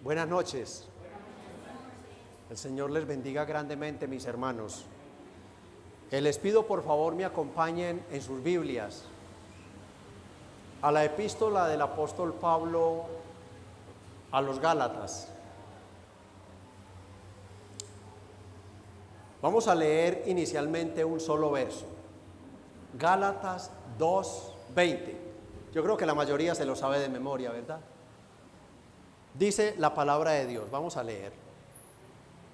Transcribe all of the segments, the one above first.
Buenas noches. El Señor les bendiga grandemente, mis hermanos. Les pido por favor me acompañen en sus Biblias a la epístola del apóstol Pablo a los Gálatas. Vamos a leer inicialmente un solo verso. Gálatas 2:20. Yo creo que la mayoría se lo sabe de memoria, ¿verdad? Dice la palabra de Dios, vamos a leer.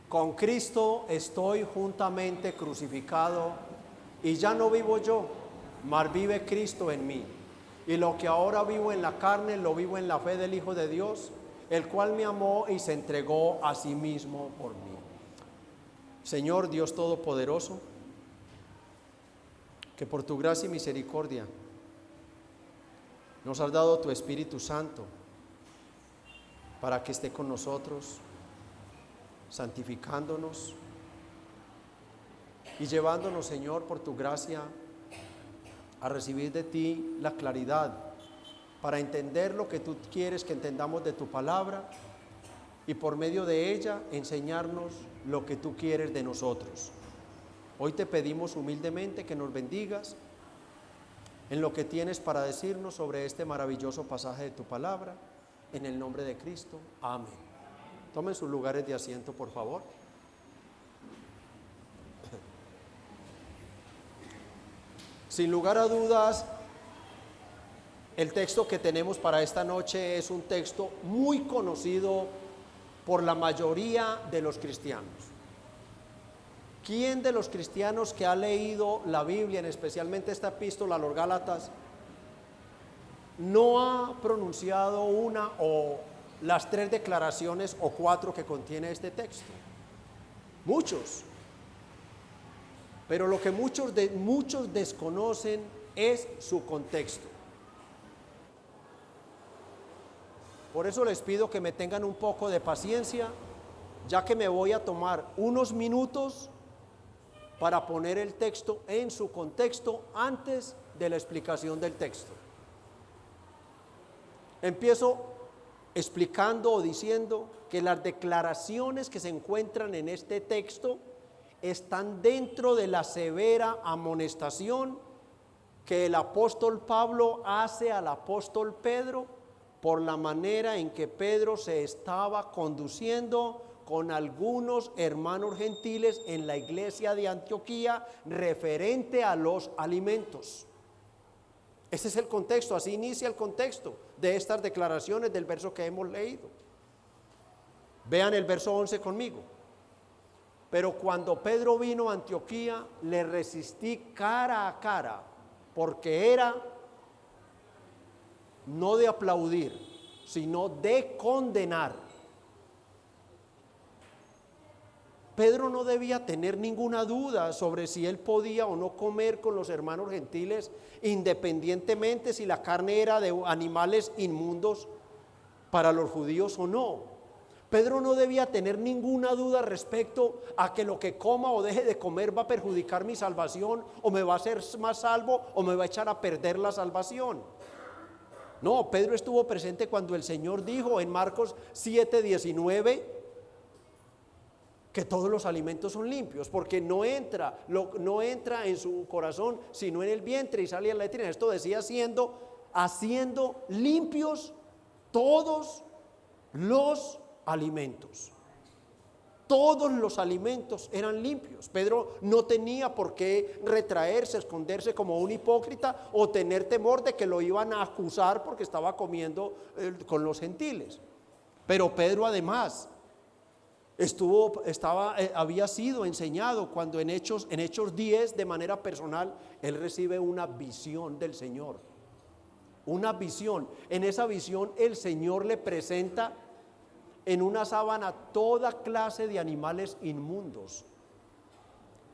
Con Cristo estoy juntamente crucificado, y ya no vivo yo, mas vive Cristo en mí. Y lo que ahora vivo en la carne, lo vivo en la fe del Hijo de Dios, el cual me amó y se entregó a sí mismo por mí. Señor Dios Todopoderoso, que por tu gracia y misericordia nos has dado tu Espíritu Santo para que esté con nosotros, santificándonos y llevándonos, Señor, por tu gracia a recibir de ti la claridad para entender lo que tú quieres que entendamos de tu palabra y por medio de ella enseñarnos lo que tú quieres de nosotros. Hoy te pedimos humildemente que nos bendigas en lo que tienes para decirnos sobre este maravilloso pasaje de tu palabra. En el nombre de Cristo, amén. Tomen sus lugares de asiento, por favor. Sin lugar a dudas, el texto que tenemos para esta noche es un texto muy conocido por la mayoría de los cristianos. ¿Quién de los cristianos que ha leído la Biblia, especialmente esta epístola a los Gálatas, no ha pronunciado una o las 3 declaraciones o 4 que contiene este texto? Muchos. Pero lo que muchos desconocen es su contexto. Por eso les pido que me tengan un poco de paciencia, ya que me voy a tomar unos minutos para poner el texto en su contexto antes de la explicación del texto. Empiezo explicando o diciendo que las declaraciones que se encuentran en este texto están dentro de la severa amonestación que el apóstol Pablo hace al apóstol Pedro por la manera en que Pedro se estaba conduciendo con algunos hermanos gentiles en la iglesia de Antioquía referente a los alimentos. Ese es el contexto, así inicia el contexto de estas declaraciones del verso que hemos leído. Vean el verso 11 conmigo. Pero cuando Pedro vino a Antioquía, le resistí cara a cara, porque era no de aplaudir, sino de condenar. Pedro no debía tener ninguna duda sobre si él podía o no comer con los hermanos gentiles, independientemente si la carne era de animales inmundos para los judíos o no. Pedro no debía tener ninguna duda respecto a que lo que coma o deje de comer va a perjudicar mi salvación, o me va a hacer más salvo, o me va a echar a perder la salvación. No, Pedro estuvo presente cuando el Señor dijo en Marcos 7:19 que todos los alimentos son limpios, porque no entra en su corazón, sino en el vientre y sale a la letrina. Esto decía haciendo limpios todos los alimentos. Todos los alimentos eran limpios. Pedro no tenía por qué retraerse, esconderse como un hipócrita o tener temor de que lo iban a acusar porque estaba comiendo con los gentiles. Pero Pedro además había sido enseñado cuando en Hechos 10 de manera personal él recibe una visión del Señor. Una visión. En esa visión el Señor le presenta en una sábana toda clase de animales inmundos.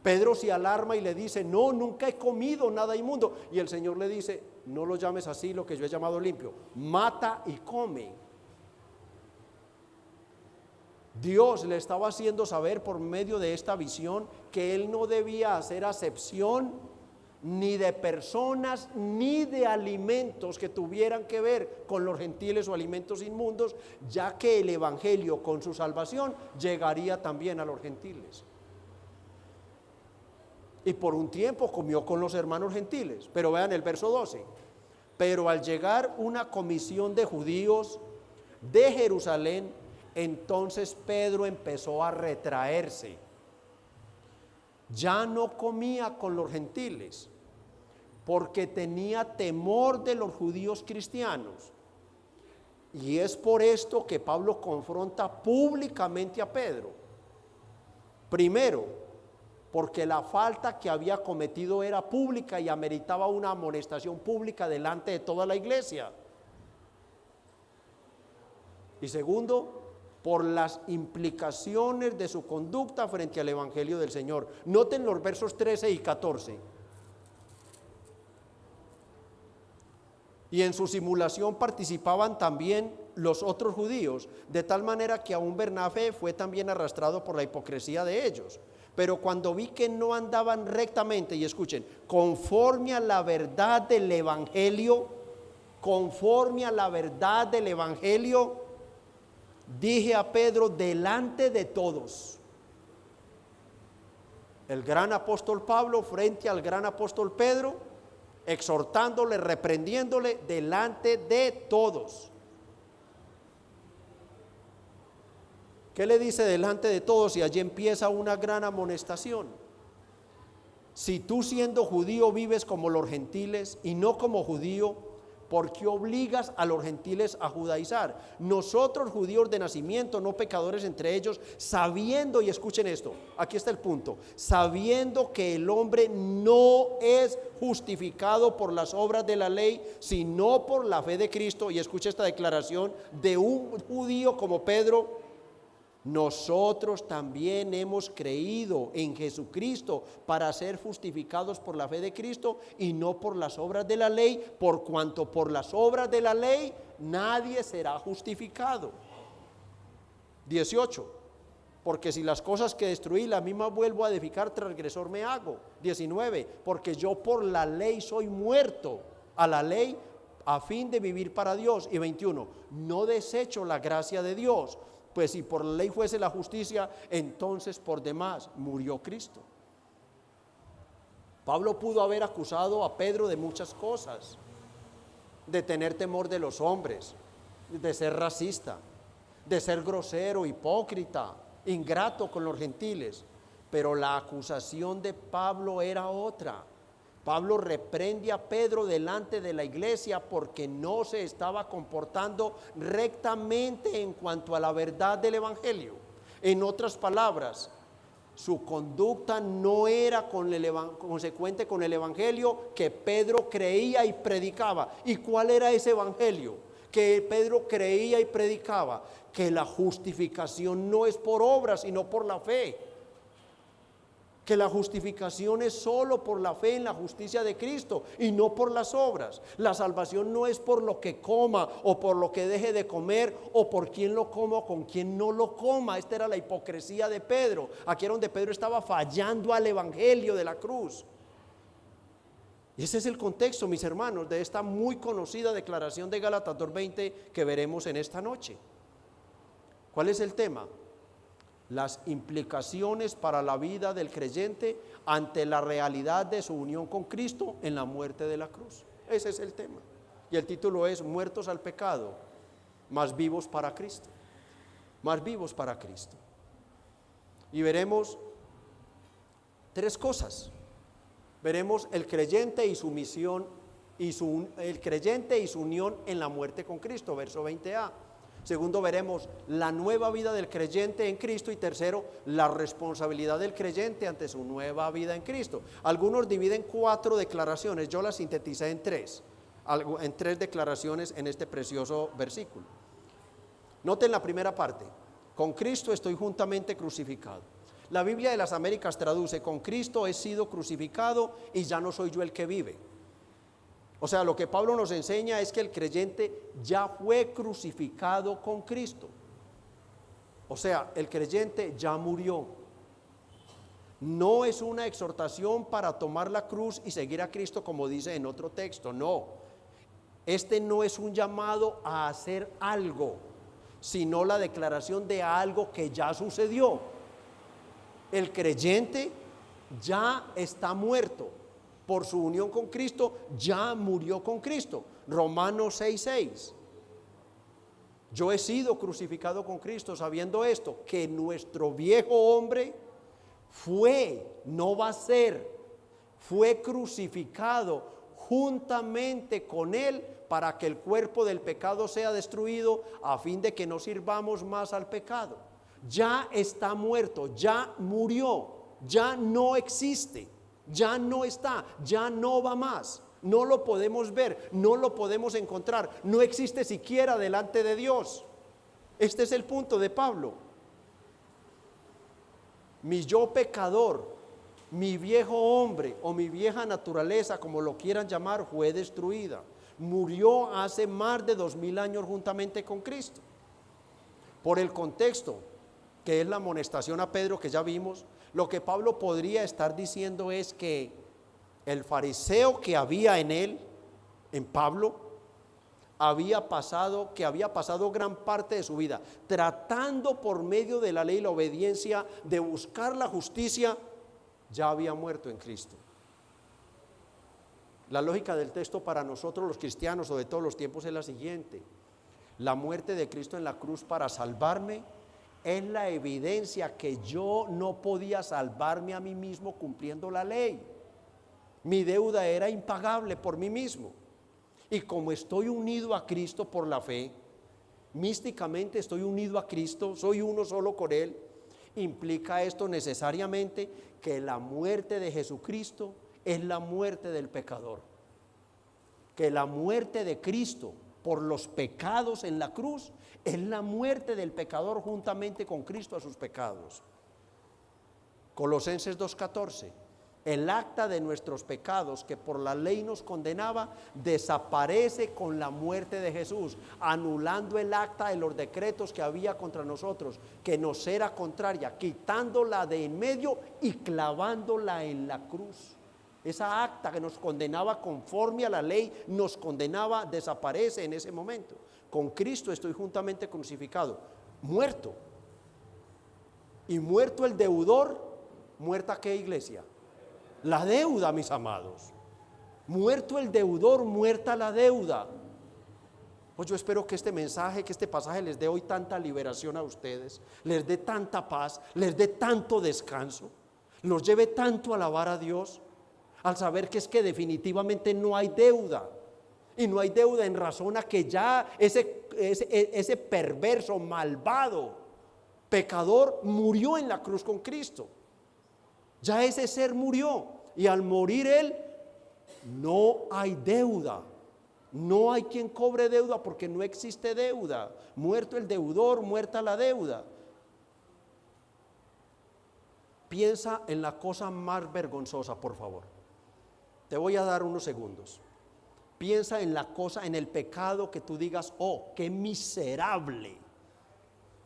Pedro se alarma y le dice: no, nunca he comido nada inmundo. Y el Señor le dice: no lo llames así, lo que yo he llamado limpio, mata y come. Dios le estaba haciendo saber por medio de esta visión que él no debía hacer acepción ni de personas, ni de alimentos que tuvieran que ver con los gentiles o alimentos inmundos, ya que el evangelio con su salvación llegaría también a los gentiles. Y por un tiempo comió con los hermanos gentiles, pero vean el verso 12. Pero al llegar una comisión de judíos de Jerusalén, entonces Pedro empezó a retraerse. Ya no comía con los gentiles, porque tenía temor de los judíos cristianos. Y es por esto que Pablo confronta públicamente a Pedro. Primero, porque la falta que había cometido era pública y ameritaba una amonestación pública delante de toda la iglesia. Y segundo, por las implicaciones de su conducta frente al evangelio del Señor. Noten los versos 13 y 14. Y en su simulación participaban también los otros judíos, de tal manera que aún Bernabé fue también arrastrado por la hipocresía de ellos. Pero cuando vi que no andaban rectamente, y escuchen, conforme a la verdad del evangelio, dije a Pedro delante de todos, el gran apóstol Pablo frente al gran apóstol Pedro, exhortándole, reprendiéndole delante de todos. ¿Qué le dice delante de todos? Y allí empieza una gran amonestación. Si tú siendo judío vives como los gentiles y no como judío, ¿por qué obligas a los gentiles a judaizar? Nosotros judíos de nacimiento, no pecadores entre ellos, sabiendo, y escuchen esto, aquí está el punto, sabiendo que el hombre no es justificado por las obras de la ley, sino por la fe de Cristo. Y escuche esta declaración de un judío como Pedro: nosotros también hemos creído en Jesucristo para ser justificados por la fe de Cristo y no por las obras de la ley, por cuanto por las obras de la ley nadie será justificado. 18. Porque si las cosas que destruí las mismas vuelvo a edificar, transgresor me hago. 19. Porque yo por la ley soy muerto a la ley a fin de vivir para Dios. Y 21. No desecho la gracia de Dios, pues si por la ley fuese la justicia, entonces por demás murió Cristo. Pablo pudo haber acusado a Pedro de muchas cosas: de tener temor de los hombres, de ser racista, de ser grosero, hipócrita, ingrato con los gentiles. Pero la acusación de Pablo era otra. Pablo reprende a Pedro delante de la iglesia porque no se estaba comportando rectamente en cuanto a la verdad del evangelio. En otras palabras, su conducta no era consecuente con el evangelio que Pedro creía y predicaba. ¿Y cuál era ese evangelio que Pedro creía y predicaba? Que la justificación no es por obras, sino por la fe. Que la justificación es solo por la fe en la justicia de Cristo y no por las obras. La salvación no es por lo que coma o por lo que deje de comer o por quién lo coma o con quién no lo coma. Esta era la hipocresía de Pedro. Aquí era donde Pedro estaba fallando al evangelio de la cruz. Y ese es el contexto, mis hermanos, de esta muy conocida declaración de Gálatas 2:20 que veremos en esta noche. ¿Cuál es el tema? Las implicaciones para la vida del creyente ante la realidad de su unión con Cristo en la muerte de la cruz. Ese es el tema. Y el título es: muertos al pecado, más vivos para Cristo. Más vivos para Cristo. Y veremos tres cosas. Veremos el creyente y su misión, el creyente y su unión en la muerte con Cristo, verso 20a. Segundo, veremos la nueva vida del creyente en Cristo. Y tercero, la responsabilidad del creyente ante su nueva vida en Cristo. Algunos dividen 4 declaraciones, yo las sinteticé en 3 declaraciones en este precioso versículo. Noten la primera parte: con Cristo estoy juntamente crucificado. La Biblia de las Américas traduce: con Cristo he sido crucificado y ya no soy yo el que vive. O sea, lo que Pablo nos enseña es que el creyente ya fue crucificado con Cristo. O sea, el creyente ya murió. No es una exhortación para tomar la cruz y seguir a Cristo como dice en otro texto, no. Este no es un llamado a hacer algo, sino la declaración de algo que ya sucedió. El creyente ya está muerto. Por su unión con Cristo, ya murió con Cristo. Romanos 6:6. Yo he sido crucificado con Cristo sabiendo esto, que nuestro viejo hombre no va a ser, fue crucificado juntamente con él para que el cuerpo del pecado sea destruido, a fin de que no sirvamos más al pecado. Ya está muerto, ya murió, ya no existe, ya no está, ya no va más. No lo podemos ver, no lo podemos encontrar, no existe siquiera delante de Dios. Este es el punto de Pablo. Mi yo pecador, mi viejo hombre o mi vieja naturaleza, como lo quieran llamar, fue destruida. Murió hace más de 2000 años juntamente con Cristo. Por el contexto, que es la amonestación a Pedro que ya vimos, lo que Pablo podría estar diciendo es que el fariseo que había en él, en Pablo, había pasado gran parte de su vida tratando por medio de la ley y la obediencia de buscar la justicia, ya había muerto en Cristo. La lógica del texto para nosotros los cristianos o de todos los tiempos es la siguiente: la muerte de Cristo en la cruz para salvarme es la evidencia que yo no podía salvarme a mí mismo cumpliendo la ley. Mi deuda era impagable por mí mismo. Y como estoy unido a Cristo por la fe, místicamente estoy unido a Cristo, soy uno solo con Él, implica esto necesariamente que la muerte de Jesucristo es la muerte del pecador. Que la muerte de Cristo por los pecados en la cruz es la muerte del pecador juntamente con Cristo a sus pecados. Colosenses 2:14. El acta de nuestros pecados que por la ley nos condenaba desaparece con la muerte de Jesús, anulando el acta de los decretos que había contra nosotros, que nos era contraria, quitándola de en medio y clavándola en la cruz. Esa acta que nos condenaba conforme a la ley, nos condenaba, desaparece en ese momento. Con Cristo estoy juntamente crucificado, muerto. Y muerto el deudor, ¿muerta qué, iglesia? La deuda, mis amados. Muerto el deudor, muerta la deuda. Pues yo espero que este mensaje, que este pasaje les dé hoy tanta liberación a ustedes, les dé tanta paz, les dé tanto descanso, los lleve tanto a alabar a Dios, al saber que es que definitivamente no hay deuda. Y no hay deuda en razón a que ya ese perverso, malvado, pecador murió en la cruz con Cristo. Ya ese ser murió, y al morir él no hay deuda, no hay quien cobre deuda porque no existe deuda. Muerto el deudor, muerta la deuda. Piensa en la cosa más vergonzosa, por favor. Te voy a dar unos segundos. Piensa en la cosa, en el pecado que tú digas: oh, qué miserable.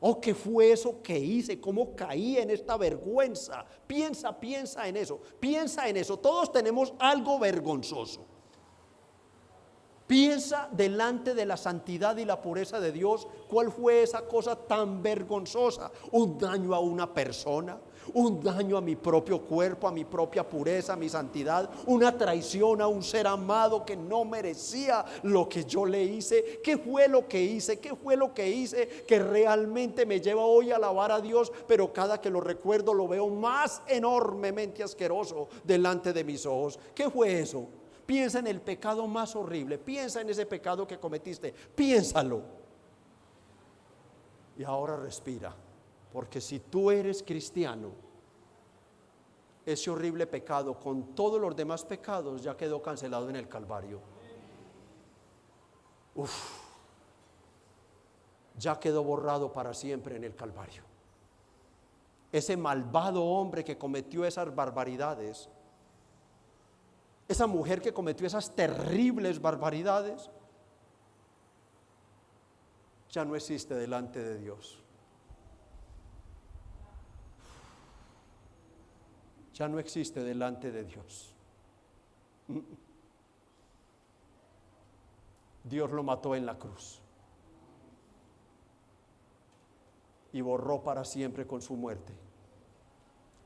Oh, ¿qué fue eso que hice? ¿Cómo caí en esta vergüenza? Piensa en eso, piensa en eso. Todos tenemos algo vergonzoso. Piensa delante de la santidad y la pureza de Dios, ¿cuál fue esa cosa tan vergonzosa? Un daño a una persona, un daño a mi propio cuerpo, a mi propia pureza, a mi santidad, una traición a un ser amado que no merecía lo que yo le hice. ¿Qué fue lo que hice? ¿Qué fue lo que hice que realmente me lleva hoy a alabar a Dios? Pero cada que lo recuerdo lo veo más enormemente asqueroso delante de mis ojos. ¿Qué fue eso? Piensa en el pecado más horrible, piensa en ese pecado que cometiste, piénsalo. Y ahora respira, porque si tú eres cristiano, ese horrible pecado con todos los demás pecados ya quedó cancelado en el Calvario. Ya quedó borrado para siempre en el Calvario. Ese malvado hombre que cometió esas barbaridades, esa mujer que cometió esas terribles barbaridades, ya no existe delante de Dios. ya no existe delante de Dios. Dios lo mató en la cruz y borró para siempre con su muerte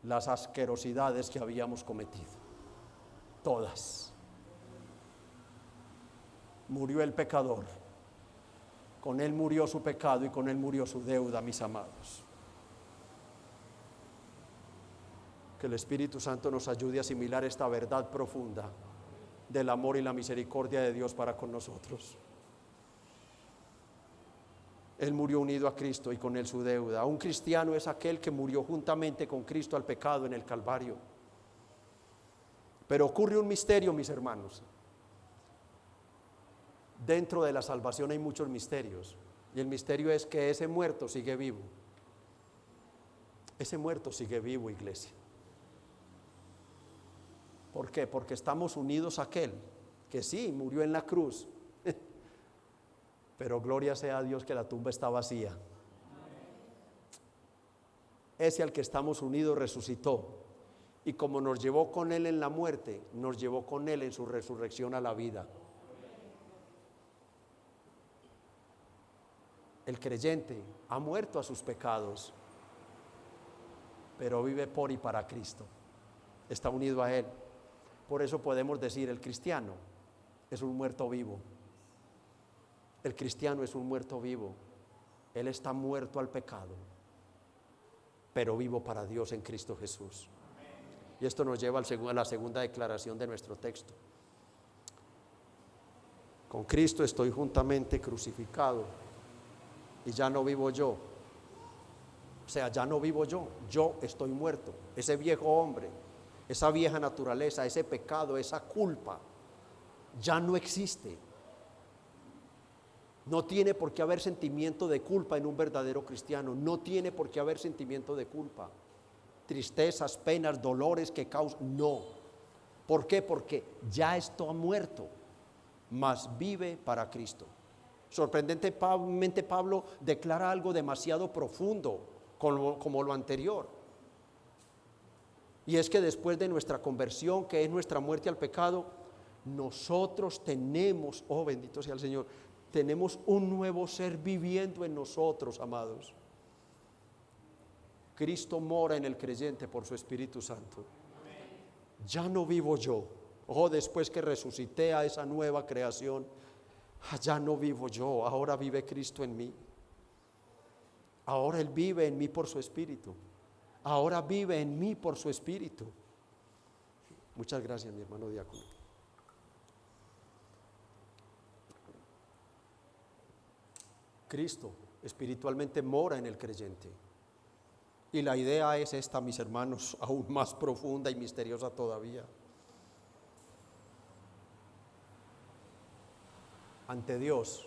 las asquerosidades que habíamos cometido, todas. Murió el pecador, con él murió su pecado y con él murió su deuda, mis amados. Que el Espíritu Santo nos ayude a asimilar esta verdad profunda del amor y la misericordia de Dios para con nosotros. Él murió unido a Cristo y con él su deuda. Un cristiano es aquel que murió juntamente con Cristo al pecado en el Calvario. Pero ocurre un misterio, mis hermanos. Dentro de la salvación hay muchos misterios, y el misterio es que ese muerto sigue vivo. Ese muerto sigue vivo, iglesia. ¿Por qué? Porque estamos unidos a aquel que sí murió en la cruz, pero gloria sea a Dios que la tumba está vacía. Ese al que estamos unidos resucitó, y como nos llevó con él en la muerte, nos llevó con él en su resurrección a la vida. El creyente ha muerto a sus pecados, pero vive por y para Cristo. Está unido a Él. Por eso podemos decir, el cristiano es un muerto vivo. El cristiano es un muerto vivo. Él está muerto al pecado, pero vivo para Dios en Cristo Jesús. Y esto nos lleva a la segunda declaración de nuestro texto. Con Cristo estoy juntamente crucificado, y ya no vivo yo. O sea, ya no vivo yo, yo estoy muerto. Ese viejo hombre, esa vieja naturaleza, ese pecado, esa culpa, ya no existe. No tiene por qué haber sentimiento de culpa en un verdadero cristiano. No tiene por qué haber sentimiento de culpa. Tristezas, penas, dolores que causan, no. ¿Por qué? Porque ya está muerto, mas vive para Cristo. Sorprendentemente Pablo declara algo demasiado profundo como lo anterior, y es que después de nuestra conversión, que es nuestra muerte al pecado, nosotros tenemos, oh bendito sea el Señor, tenemos un nuevo ser viviendo en nosotros, amados. Cristo mora en el creyente por su Espíritu Santo. Ya no vivo yo, después que resucité a esa nueva creación, ya no vivo yo, ahora vive Cristo en mí. Ahora Él vive en mí por su Espíritu. Ahora vive en mí por su Espíritu. Muchas gracias, mi hermano diácono. Cristo espiritualmente mora en el creyente. Y la idea es esta, mis hermanos, aún más profunda y misteriosa todavía. Ante Dios,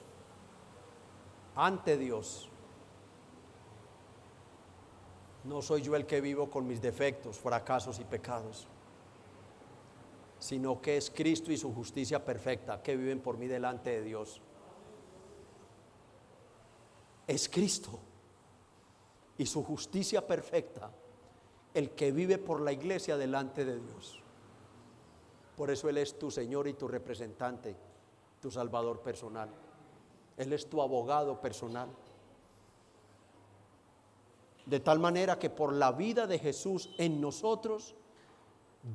no soy yo el que vivo con mis defectos, fracasos y pecados, sino que es Cristo y su justicia perfecta que viven por mí delante de Dios. Es Cristo y su justicia perfecta el que vive por la iglesia delante de Dios. Por eso Él es tu Señor y tu representante, tu Salvador personal. Él es tu abogado personal. De tal manera que por la vida de Jesús en nosotros,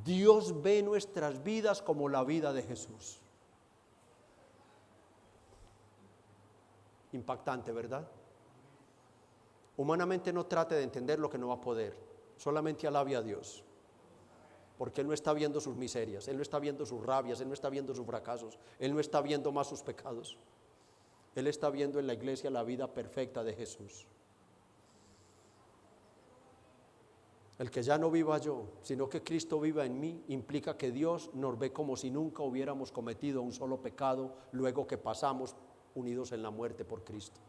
Dios ve nuestras vidas como la vida de Jesús. Impactante, ¿verdad? Humanamente no trate de entender lo que no va a poder. Solamente alabe a Dios. Porque Él no está viendo sus miserias, Él no está viendo sus rabias, Él no está viendo sus fracasos, Él no está viendo más sus pecados. Él está viendo en la iglesia la vida perfecta de Jesús. El que ya no viva yo, sino que Cristo viva en mí, implica que Dios nos ve como si nunca hubiéramos cometido un solo pecado luego que pasamos unidos en la muerte por Cristo.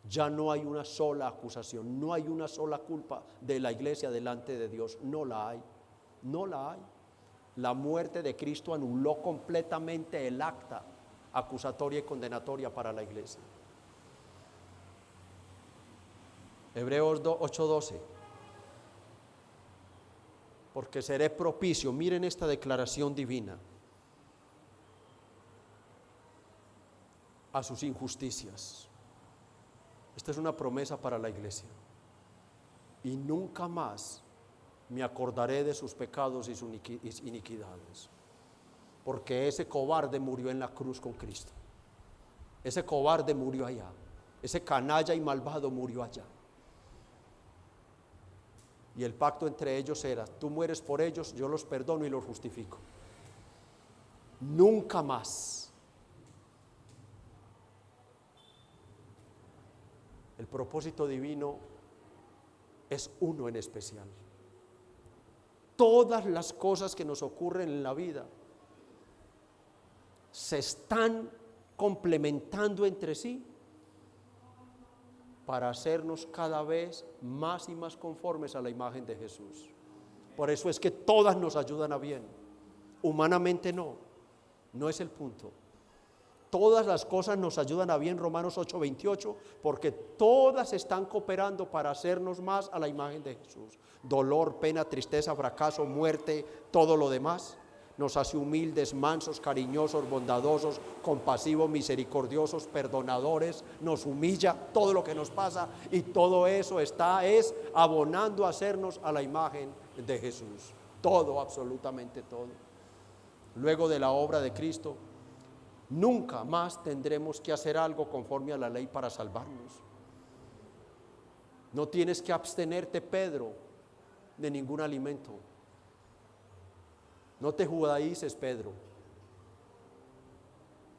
Ya no hay una sola acusación, no hay una sola culpa de la iglesia delante de Dios, no la hay, no la hay. La muerte de Cristo anuló completamente el acta acusatoria y condenatoria para la iglesia. Hebreos 8:12. porque seré propicio. Miren esta declaración divina a sus injusticias. Esta es una promesa para la iglesia. Y nunca más me acordaré de sus pecados y sus iniquidades, porque ese cobarde murió en la cruz con Cristo. Ese cobarde murió allá. Ese canalla y malvado murió allá. Y el pacto entre ellos era: tú mueres por ellos, yo los perdono y los justifico. Nunca más. El propósito divino es uno en especial. Todas las cosas que nos ocurren en la vida se están complementando entre sí para hacernos cada vez más y más conformes a la imagen de Jesús. Por eso es que todas nos ayudan a bien. Humanamente no es el punto. Todas las cosas nos ayudan a bien, Romanos 8:28, porque todas están cooperando para hacernos más a la imagen de Jesús. Dolor, pena, tristeza, fracaso, muerte, todo lo demás nos hace humildes, mansos, cariñosos, bondadosos, compasivos, misericordiosos, perdonadores. Nos humilla todo lo que nos pasa, y todo eso es abonando a hacernos a la imagen de Jesús. Todo, absolutamente todo. Luego de la obra de Cristo, nunca más tendremos que hacer algo conforme a la ley para salvarnos. No tienes que abstenerte, Pedro, de ningún alimento. No te judaices, Pedro.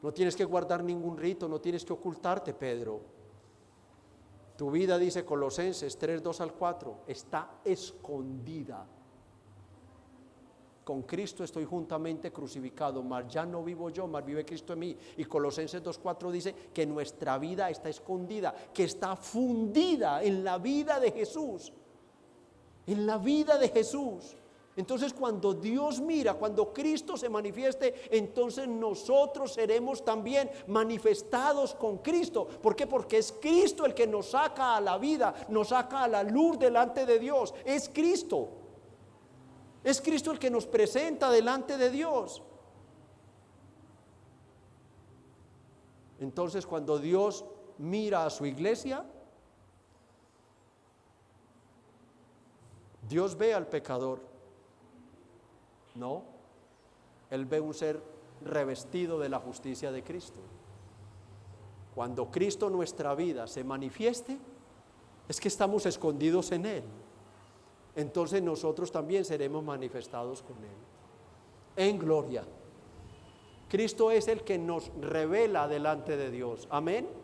No tienes que guardar ningún rito, no tienes que ocultarte, Pedro. Tu vida, dice Colosenses 3:2-4, está escondida. Con Cristo estoy juntamente crucificado, mas ya no vivo yo, mas vive Cristo en mí. Y Colosenses 2:4 dice que nuestra vida está escondida, que está fundida en la vida de Jesús. En la vida de Jesús. Entonces, cuando Dios mira, cuando Cristo se manifieste, entonces nosotros seremos también manifestados con Cristo. ¿Por qué? Porque es Cristo el que nos saca a la vida, nos saca a la luz delante de Dios. Es Cristo. Es Cristo el que nos presenta delante de Dios. Entonces, cuando Dios mira a su iglesia, Dios ve al pecador. No, Él ve un ser revestido de la justicia de Cristo. Cuando Cristo en nuestra vida se manifieste, es que estamos escondidos en Él. Entonces nosotros también seremos manifestados con Él en gloria. Cristo es el que nos revela delante de Dios. Amén.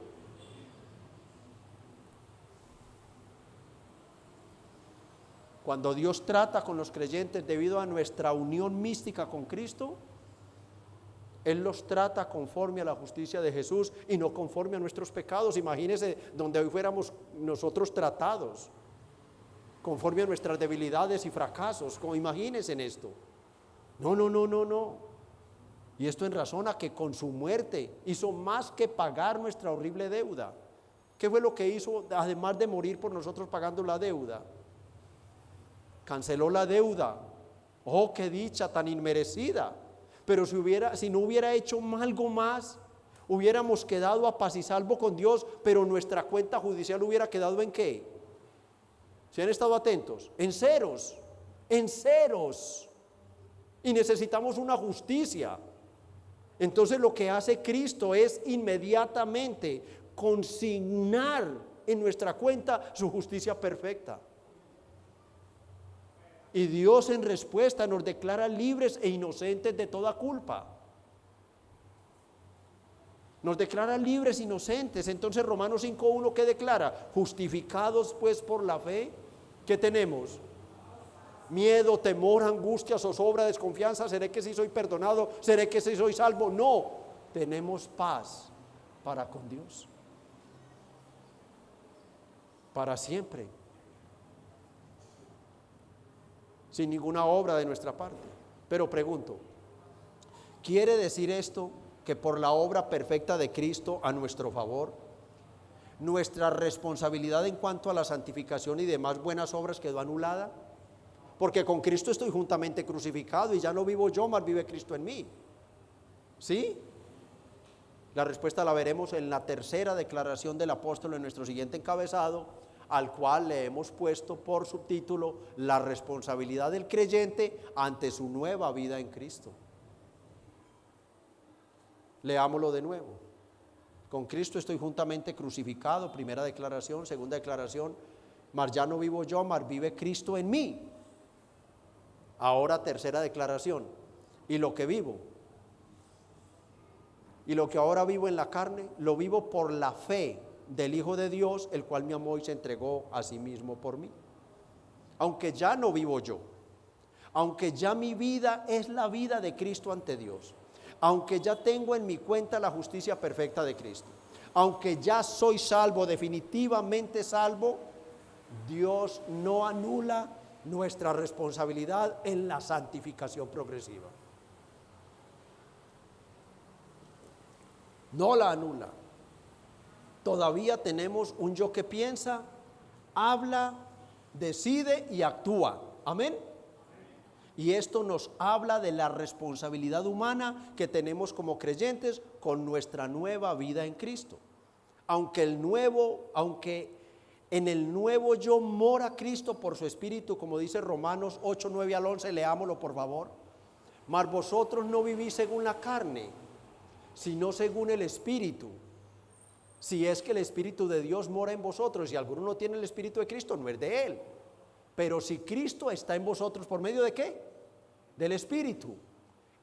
Cuando Dios trata con los creyentes debido a nuestra unión mística con Cristo, Él los trata conforme a la justicia de Jesús y no conforme a nuestros pecados. Imagínense donde hoy fuéramos nosotros tratados conforme a nuestras debilidades y fracasos. Imagínense en esto. No. Y esto en razón a que con su muerte hizo más que pagar nuestra horrible deuda. ¿Qué fue lo que hizo además de morir por nosotros pagando la deuda? Canceló la deuda. Oh, qué dicha tan inmerecida. Pero si no hubiera hecho algo más, hubiéramos quedado a paz y salvo con Dios, pero nuestra cuenta judicial hubiera quedado ¿en qué? ¿Se han estado atentos? En ceros. Y necesitamos una justicia. Entonces lo que hace Cristo es inmediatamente consignar en nuestra cuenta su justicia perfecta. Y Dios en respuesta nos declara libres e inocentes de toda culpa. Nos declara libres e inocentes. Entonces Romanos 5:1 ¿qué declara? Justificados pues por la fe. ¿Qué tenemos? Miedo, temor, angustia, zozobra, desconfianza. ¿Seré que sí soy perdonado? ¿Seré que sí soy salvo? No, tenemos paz para con Dios para siempre, sin ninguna obra de nuestra parte. Pero pregunto, ¿quiere decir esto que por la obra perfecta de Cristo a nuestro favor, nuestra responsabilidad en cuanto a la santificación y demás buenas obras quedó anulada? Porque con Cristo estoy juntamente crucificado y ya no vivo yo, mas vive Cristo en mí. ¿Sí? La respuesta la veremos en la tercera declaración del apóstol en nuestro siguiente encabezado, al cual le hemos puesto por subtítulo la responsabilidad del creyente ante su nueva vida en Cristo. Leámoslo de nuevo. Con Cristo estoy juntamente crucificado, primera declaración. Segunda declaración, mas ya no vivo yo, mas vive Cristo en mí. Ahora tercera declaración, y lo que vivo, y lo que ahora vivo en la carne, lo vivo por la fe del Hijo de Dios, el cual me amó y se entregó a sí mismo por mí. Aunque ya no vivo yo, aunque ya mi vida es la vida de Cristo ante Dios, aunque ya tengo en mi cuenta la justicia perfecta de Cristo, aunque ya soy salvo, definitivamente salvo, Dios no anula nuestra responsabilidad en la santificación progresiva. No la anula. Todavía tenemos un yo que piensa, habla, decide y actúa. Amén. Y esto nos habla de la responsabilidad humana que tenemos como creyentes con nuestra nueva vida en Cristo. Aunque en el nuevo yo mora Cristo por su Espíritu, como dice Romanos 8, 9 al 11, leámoslo por favor. Mas vosotros no vivís según la carne, sino según el Espíritu. Si es que el Espíritu de Dios mora en vosotros, y alguno no tiene el Espíritu de Cristo, no es de él. Pero si Cristo está en vosotros, ¿por medio de qué? Del Espíritu.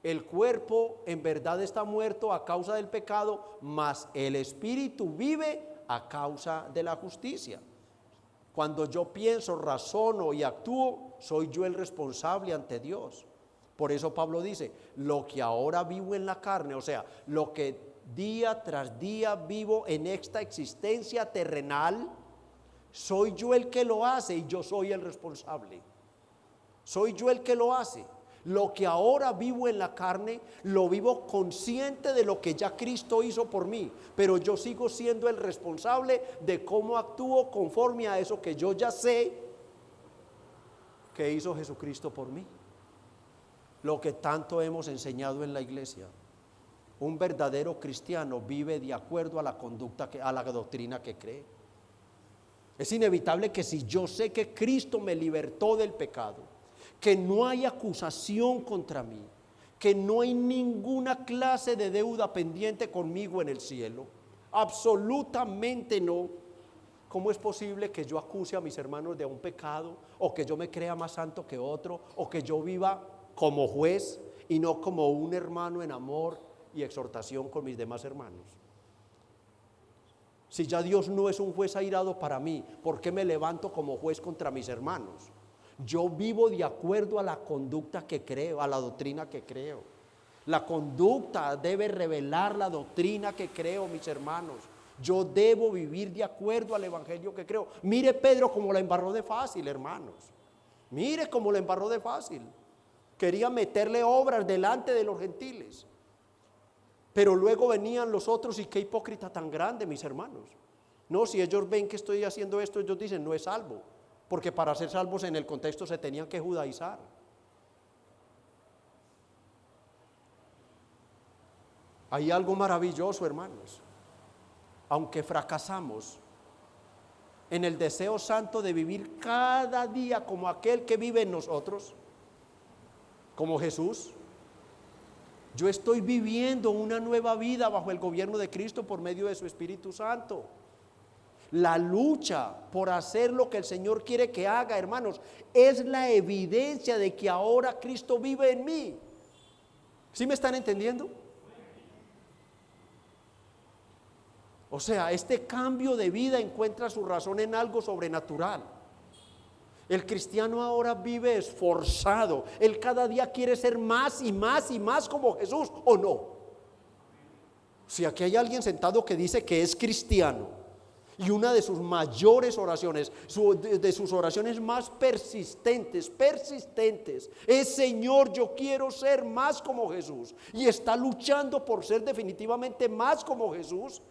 El cuerpo en verdad está muerto a causa del pecado, mas el Espíritu vive a causa de la justicia. Cuando yo pienso, razono y actúo, soy yo el responsable ante Dios. Por eso Pablo dice, lo que ahora vivo en la carne, o sea, lo que día tras día vivo en esta existencia terrenal, soy yo el que lo hace y yo soy el responsable. Soy yo el que lo hace. Lo que ahora vivo en la carne, lo vivo consciente de lo que ya Cristo hizo por mí, pero yo sigo siendo el responsable de cómo actúo conforme a eso que yo ya sé que hizo Jesucristo por mí. Lo que tanto hemos enseñado en la iglesia. Un verdadero cristiano vive de acuerdo a la conducta, a la doctrina que cree. Es inevitable que si yo sé que Cristo me libertó del pecado, que no hay acusación contra mí, que no hay ninguna clase de deuda pendiente conmigo en el cielo, absolutamente no. ¿Cómo es posible que yo acuse a mis hermanos de un pecado, o que yo me crea más santo que otro, o que yo viva como juez y no como un hermano en amor y exhortación con mis demás hermanos? Si ya Dios no es un juez airado para mí, ¿por qué me levanto como juez contra mis hermanos? Yo vivo de acuerdo a la conducta que creo, a la doctrina que creo. La conducta debe revelar la doctrina que creo, mis hermanos. Yo debo vivir de acuerdo al evangelio que creo. Mire Pedro cómo la embarró de fácil, hermanos. Mire cómo la embarró de fácil. Quería meterle obras delante de los gentiles. Pero luego venían los otros y qué hipócrita tan grande, mis hermanos. No, si ellos ven que estoy haciendo esto, ellos dicen no es salvo. Porque para ser salvos en el contexto se tenían que judaizar. Hay algo maravilloso, hermanos. Aunque fracasamos en el deseo santo de vivir cada día como aquel que vive en nosotros, como Jesús, yo estoy viviendo una nueva vida bajo el gobierno de Cristo por medio de su Espíritu Santo. La lucha por hacer lo que el Señor quiere que haga, hermanos, es la evidencia de que ahora Cristo vive en mí. ¿Sí me están entendiendo? O sea, este cambio de vida encuentra su razón en algo sobrenatural. El cristiano ahora vive esforzado. Él cada día quiere ser más y más y más como Jesús, ¿o no? Si aquí hay alguien sentado que dice que es cristiano, y una de sus mayores oraciones, de sus oraciones más persistentes, es: Señor, yo quiero ser más como Jesús, y está luchando por ser definitivamente más como Jesús,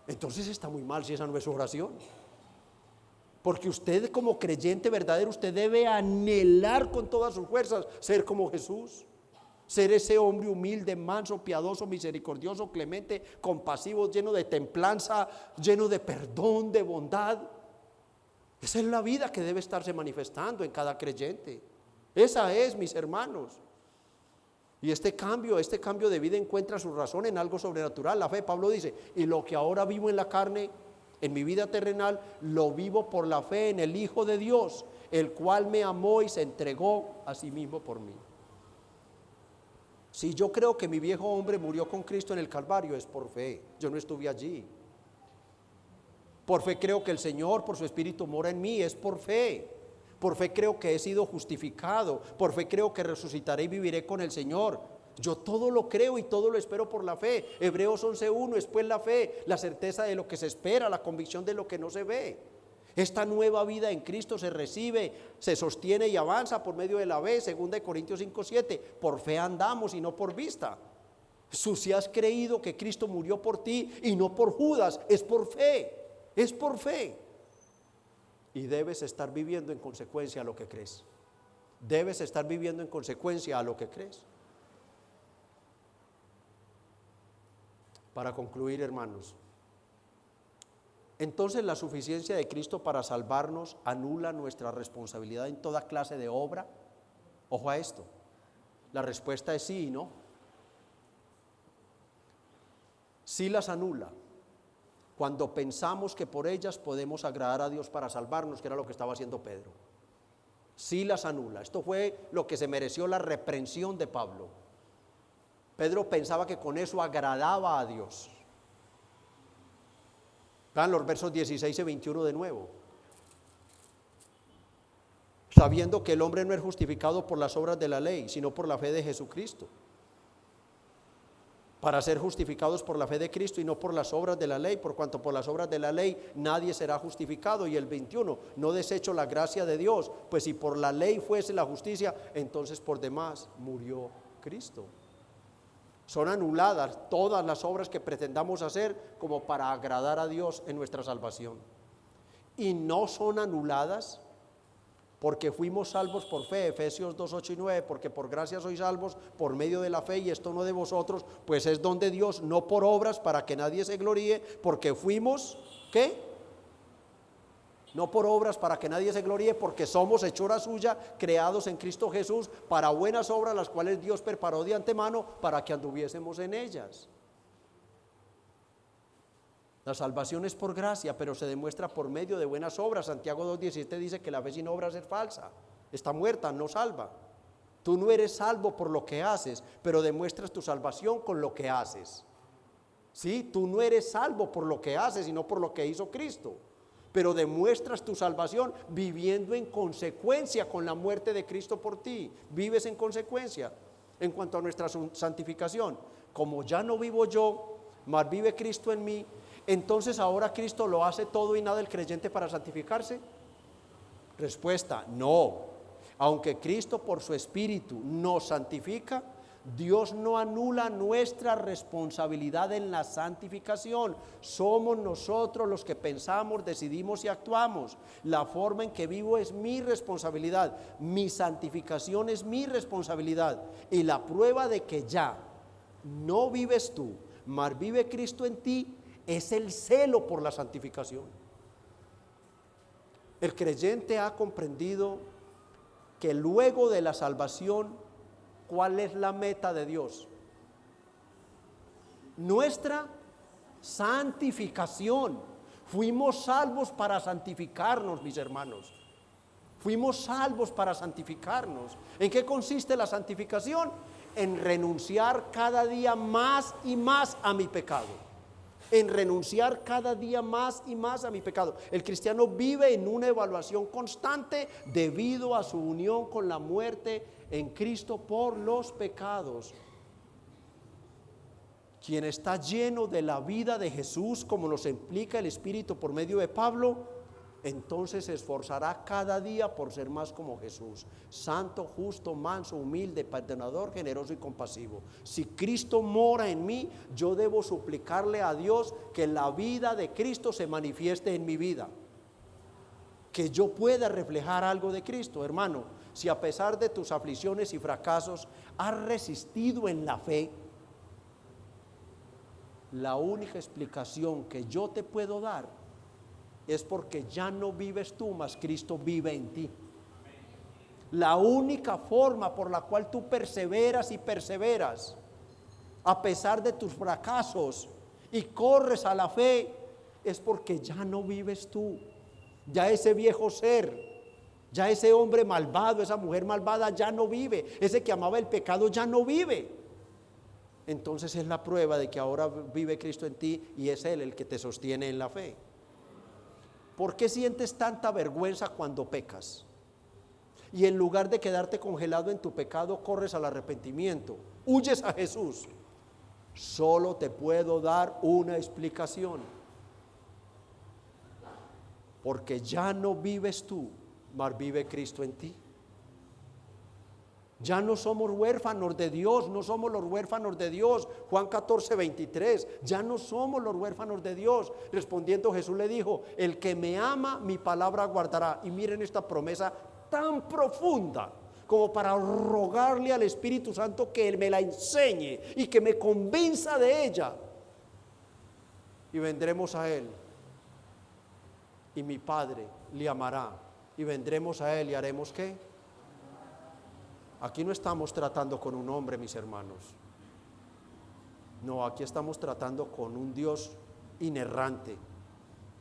entonces está muy mal si esa no es su oración. Porque usted como creyente verdadero, usted debe anhelar con todas sus fuerzas ser como Jesús. Ser ese hombre humilde, manso, piadoso, misericordioso, clemente, compasivo, lleno de templanza, lleno de perdón, de bondad. Esa es la vida que debe estarse manifestando en cada creyente. Esa es, mis hermanos. Y este cambio de vida encuentra su razón en algo sobrenatural. La fe, Pablo dice, y lo que ahora vivo en la carne, en mi vida terrenal, lo vivo por la fe en el Hijo de Dios, el cual me amó y se entregó a sí mismo por mí. Si yo creo que mi viejo hombre murió con Cristo en el Calvario, es por fe. Yo no estuve allí. Por fe creo que el Señor por su Espíritu mora en mí, es por fe. Por fe creo que he sido justificado. Por fe creo que resucitaré y viviré con el Señor. Yo todo lo creo y todo lo espero por la fe. Hebreos 11:1 es pues la fe, la certeza de lo que se espera, la convicción de lo que no se ve. Esta nueva vida en Cristo se recibe, se sostiene y avanza por medio de la fe. 2 Corintios 5:7, por fe andamos y no por vista. Si has creído que Cristo murió por ti y no por Judas, es por fe. Es por fe. Y debes estar viviendo en consecuencia a lo que crees. Debes estar viviendo en consecuencia a lo que crees. Para concluir, hermanos, entonces la suficiencia de Cristo para salvarnos anula nuestra responsabilidad en toda clase de obra. Ojo a esto. La respuesta es sí y no. Sí las anula. Cuando pensamos que por ellas podemos agradar a Dios para salvarnos, que era lo que estaba haciendo Pedro. Sí las anula. Esto fue lo que se mereció la reprensión de Pablo. Pedro pensaba que con eso agradaba a Dios. Vean los versos 16 y 21 de nuevo. Sabiendo que el hombre no es justificado por las obras de la ley, sino por la fe de Jesucristo. Para ser justificados por la fe de Cristo y no por las obras de la ley, por cuanto por las obras de la ley nadie será justificado. Y el 21, no desecho la gracia de Dios, pues si por la ley fuese la justicia, entonces por demás murió Cristo. Son anuladas todas las obras que pretendamos hacer como para agradar a Dios en nuestra salvación. Y no son anuladas porque fuimos salvos por fe, Efesios 2:8 y 9, porque por gracia sois salvos por medio de la fe, y esto no de vosotros, pues es don de Dios, no por obras para que nadie se gloríe, porque fuimos, ¿qué? No por obras para que nadie se gloríe, porque somos hechura suya, creados en Cristo Jesús para buenas obras, las cuales Dios preparó de antemano para que anduviésemos en ellas. La salvación es por gracia, pero se demuestra por medio de buenas obras. Santiago 2:17 dice que la fe sin obras es falsa, está muerta, no salva. Tú no eres salvo por lo que haces, pero demuestras tu salvación con lo que haces. ¿Sí? Tú no eres salvo por lo que haces, sino por lo que hizo Cristo. Pero demuestras tu salvación viviendo en consecuencia con la muerte de Cristo por ti. Vives en consecuencia. En cuanto a nuestra santificación, como ya no vivo yo, mas vive Cristo en mí, entonces ahora Cristo lo hace todo y nada el creyente para santificarse. Respuesta, no. Aunque Cristo por su Espíritu nos santifica, Dios no anula nuestra responsabilidad en la santificación. Somos nosotros los que pensamos, decidimos y actuamos. La forma en que vivo es mi responsabilidad. Mi santificación es mi responsabilidad. Y la prueba de que ya no vives tú, mas vive Cristo en ti, es el celo por la santificación. El creyente ha comprendido que luego de la salvación, ¿cuál es la meta de Dios? Nuestra santificación. Fuimos salvos para santificarnos, mis hermanos. Fuimos salvos para santificarnos. ¿En qué consiste la santificación? En renunciar cada día más y más a mi pecado. En renunciar cada día más y más a mi pecado. El cristiano vive en una evaluación constante debido a su unión con la muerte en Cristo por los pecados. Quien está lleno de la vida de Jesús, como nos implica el Espíritu por medio de Pablo, entonces se esforzará cada día por ser más como Jesús, santo, justo, manso, humilde, perdonador, generoso y compasivo. Si Cristo mora en mí, yo debo suplicarle a Dios que la vida de Cristo se manifieste en mi vida. que yo pueda reflejar algo de Cristo. Hermano, si a pesar de tus aflicciones y fracasos has resistido en la fe, la única explicación que yo te puedo dar es porque ya no vives tú, mas Cristo vive en ti. La única forma por la cual tú perseveras y perseveras a pesar de tus fracasos y corres a la fe es porque ya no vives tú. Ya ese viejo ser, ya ese hombre malvado, esa mujer malvada ya no vive. Ese que amaba el pecado ya no vive. Entonces es la prueba de que ahora vive Cristo en ti y es Él el que te sostiene en la fe. ¿Por qué sientes tanta vergüenza cuando pecas? Y en lugar de quedarte congelado en tu pecado, corres al arrepentimiento, huyes a Jesús. Solo te puedo dar una explicación. Porque ya no vives tú, mas vive Cristo en ti. Ya no somos huérfanos de Dios, no somos los huérfanos de Dios. Juan 14:23, ya no somos los huérfanos de Dios. Respondiendo Jesús le dijo, el que me ama, mi palabra guardará. Y miren esta promesa tan profunda, como para rogarle al Espíritu Santo que Él me la enseñe y que me convenza de ella. Y vendremos a Él, y mi Padre le amará, y vendremos a Él y haremos ¿qué? Aquí no estamos tratando con un hombre, mis hermanos. No, aquí estamos tratando con un Dios inerrante,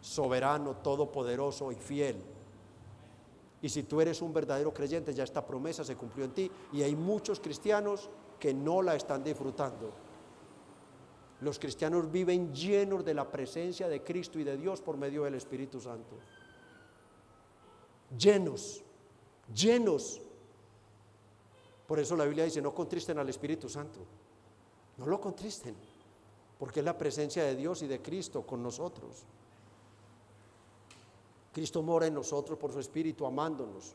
soberano, todopoderoso y fiel. Y si tú eres un verdadero creyente, ya esta promesa se cumplió en ti. Y hay muchos cristianos que no la están disfrutando. Los cristianos viven llenos de la presencia de Cristo y de Dios por medio del Espíritu Santo. Llenos, llenos. Por eso la Biblia dice, no contristen al Espíritu Santo. No lo contristen, porque es la presencia de Dios y de Cristo con nosotros. Cristo mora en nosotros por su Espíritu, amándonos,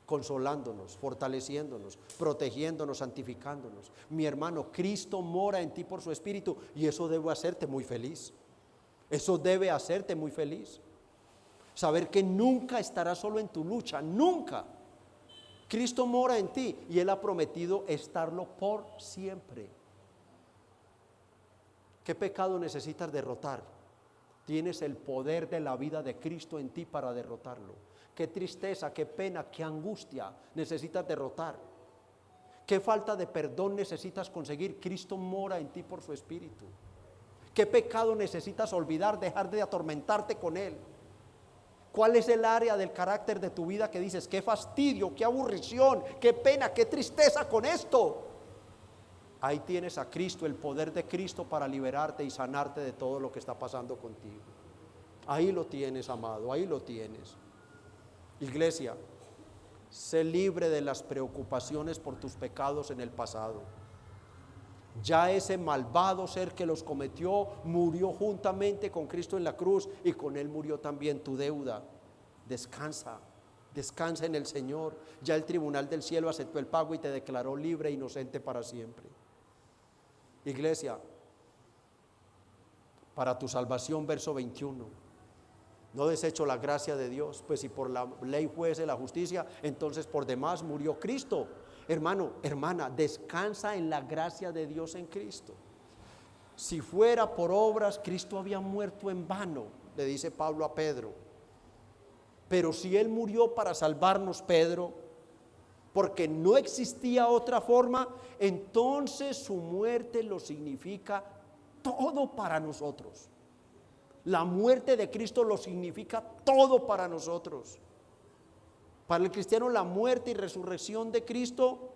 consolándonos, fortaleciéndonos, protegiéndonos, santificándonos. Mi hermano, Cristo mora en ti por su Espíritu y eso debe hacerte muy feliz. Eso debe hacerte muy feliz. Saber que nunca estarás solo en tu lucha, nunca. Cristo mora en ti y Él ha prometido estarlo por siempre. ¿Qué pecado necesitas derrotar? Tienes el poder de la vida de Cristo en ti para derrotarlo. Qué tristeza, qué pena, qué angustia necesitas derrotar. Qué falta de perdón necesitas conseguir. Cristo mora en ti por su Espíritu. Qué pecado necesitas olvidar, dejar de atormentarte con él. ¿Cuál es el área del carácter de tu vida que dices, qué fastidio, qué aburrición, qué pena, qué tristeza con esto? Ahí tienes a Cristo, el poder de Cristo para liberarte y sanarte de todo lo que está pasando contigo. Ahí lo tienes, amado, ahí lo tienes. Iglesia, sé libre de las preocupaciones por tus pecados en el pasado. Ya ese malvado ser que los cometió murió juntamente con Cristo en la cruz y con él murió también tu deuda. Descansa, descansa en el Señor. Ya el tribunal del cielo aceptó el pago y te declaró libre e inocente para siempre. Iglesia, para tu salvación, verso 21. No desecho la gracia de Dios, pues si por la ley fuese la justicia, entonces por demás murió Cristo. Hermano, hermana, descansa en la gracia de Dios en Cristo. Si fuera por obras, Cristo había muerto en vano, le dice Pablo a Pedro. Pero si Él murió para salvarnos, Pedro, porque no existía otra forma, entonces su muerte lo significa todo para nosotros. La muerte de Cristo lo significa todo para nosotros. Para el cristiano, la muerte y resurrección de Cristo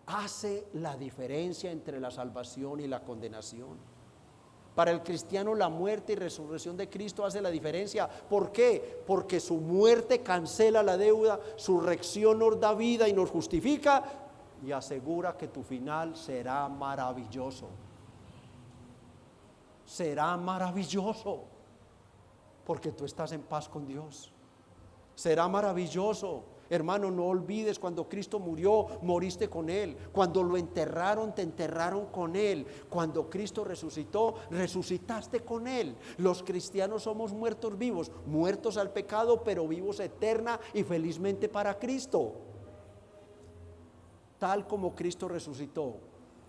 hace la diferencia entre la salvación y la condenación. Para el cristiano, la muerte y resurrección de Cristo hace la diferencia. ¿Por qué? Porque su muerte cancela la deuda, su resurrección nos da vida y nos justifica y asegura que tu final será maravilloso. Será maravilloso porque tú estás en paz con Dios. Será maravilloso. Hermano, no olvides, cuando Cristo murió, moriste con Él. Cuando lo enterraron, te enterraron con Él. Cuando Cristo resucitó, resucitaste con Él. Los cristianos somos muertos vivos, muertos al pecado, pero vivos eterna y felizmente para Cristo. Tal como Cristo resucitó,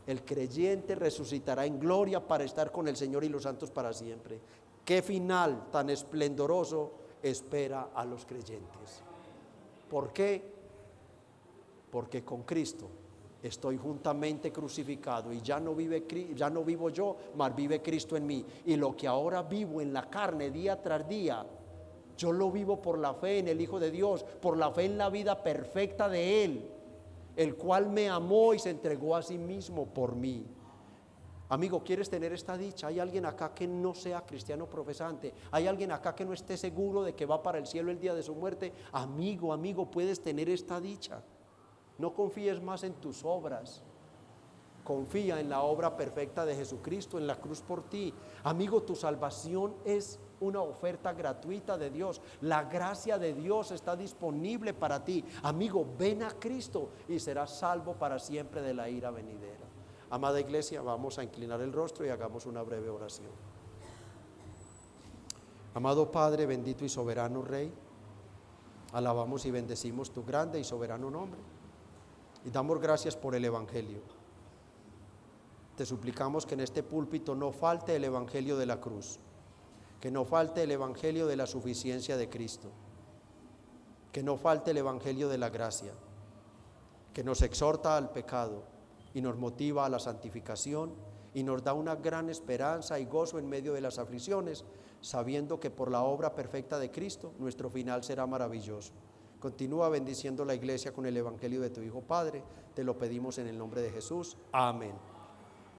el creyente resucitará en gloria para estar con el Señor y los santos para siempre. Qué final tan esplendoroso espera a los creyentes. ¿Por qué? Porque con Cristo estoy juntamente crucificado y ya no vivo yo, mas vive Cristo en mí. Y lo que ahora vivo en la carne día tras día, yo lo vivo por la fe en el Hijo de Dios, por la fe en la vida perfecta de Él, el cual me amó y se entregó a sí mismo por mí. Amigo, ¿quieres tener esta dicha? ¿Hay alguien acá que no sea cristiano profesante? ¿Hay alguien acá que no esté seguro de que va para el cielo el día de su muerte? Amigo, puedes tener esta dicha. No confíes más en tus obras. Confía en la obra perfecta de Jesucristo en la cruz por ti. Amigo, tu salvación es una oferta gratuita de Dios. La gracia de Dios está disponible para ti. Amigo, ven a Cristo y serás salvo para siempre de la ira venidera. Amada iglesia, vamos a inclinar el rostro y hagamos una breve oración. Amado Padre, bendito y soberano Rey, alabamos y bendecimos tu grande y soberano nombre y damos gracias por el Evangelio. Te suplicamos que en este púlpito no falte el Evangelio de la cruz, que no falte el Evangelio de la suficiencia de Cristo, que no falte el Evangelio de la gracia, que nos exhorta al pecado y nos motiva a la santificación y nos da una gran esperanza y gozo en medio de las aflicciones, sabiendo que por la obra perfecta de Cristo nuestro final será maravilloso. Continúa bendiciendo la iglesia con el Evangelio de tu Hijo Padre, te lo pedimos en el nombre de Jesús. Amén.